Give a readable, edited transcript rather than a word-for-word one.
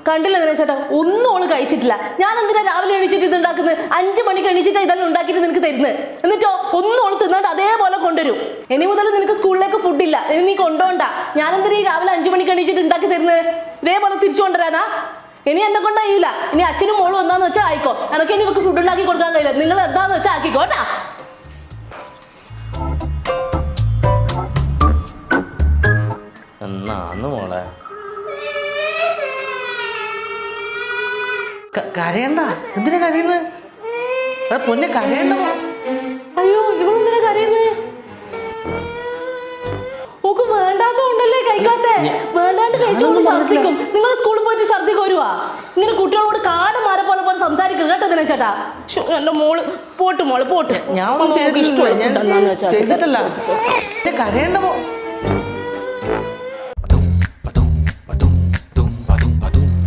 കണ്ടില്ല ദിനേശേട്ടാ, ഒന്നും ഓള് കഴിച്ചിട്ടില്ല. ഞാൻ എന്തിനാ രാവിലെ എണീച്ചിട്ട് ഇത് ഉണ്ടാക്കുന്നത്? 5 മണിക്ക് എണീച്ചിട്ട് ഇതെല്ലാം ഉണ്ടാക്കിയിട്ട് നിനക്ക് തരുന്നത്. എന്നിട്ടോ ഒന്നും ഓള് തിന്നാണ്ട് അതേപോലെ കൊണ്ടുവരും. ഇനി മുതൽ നിനക്ക് സ്കൂളിലേക്ക് ഫുഡില്ല, ഇനി നീ കൊണ്ടുപോണ്ട. ഞാൻ എന്തിനാ ഈ രാവിലെ 5 മണിക്ക് എണീച്ചിട്ട് ഉണ്ടാക്കി തരുന്നത്? ഇതേപോലെ തിരിച്ചു കൊണ്ടുവരാനാ? ഇനി എന്നെ കൊണ്ട് കഴിയില്ല. ഇനി അച്ഛനും മോളും എന്താന്ന് വെച്ചാൽ ആയിക്കോ. എനിക്ക് ഇനി ഇവർക്ക് ഫുഡ് ഉണ്ടാക്കി കൊടുക്കാൻ കഴിയില്ല. നിങ്ങൾ എന്താന്ന് വെച്ചാൽ ആക്കിക്കോട്ടാ. എന്നാന്ന് മോളെ കരയണ്ട. എന്തിനാ കരയുന്നത്? പൊന്നെ കരയണ്ട. അയ്യോ ഇവളെന്തിനാ കരയുന്നത്? ഓക്ക് വേണ്ടാത്തതുകൊണ്ടല്ലേ കഴിക്കാത്തെ. വേണ്ടാണ്ട് കഴിച്ചോണ്ട് ഛർദിക്കും. നിങ്ങൾ സ്കൂളിൽ പോയിട്ട് ഛർദിക്ക് വരുവാ? ഇങ്ങനെ കുട്ടികളോട് കാടുമാരെ പോലെ പോലെ സംസാരിക്കുക കേട്ടോ ദിനേശേട്ടാ. എന്റെ മോള് പോട്ട് മോള് പോട്ട്. ഞാൻ ചെയ്തിട്ടില്ല. കരയണ്ട.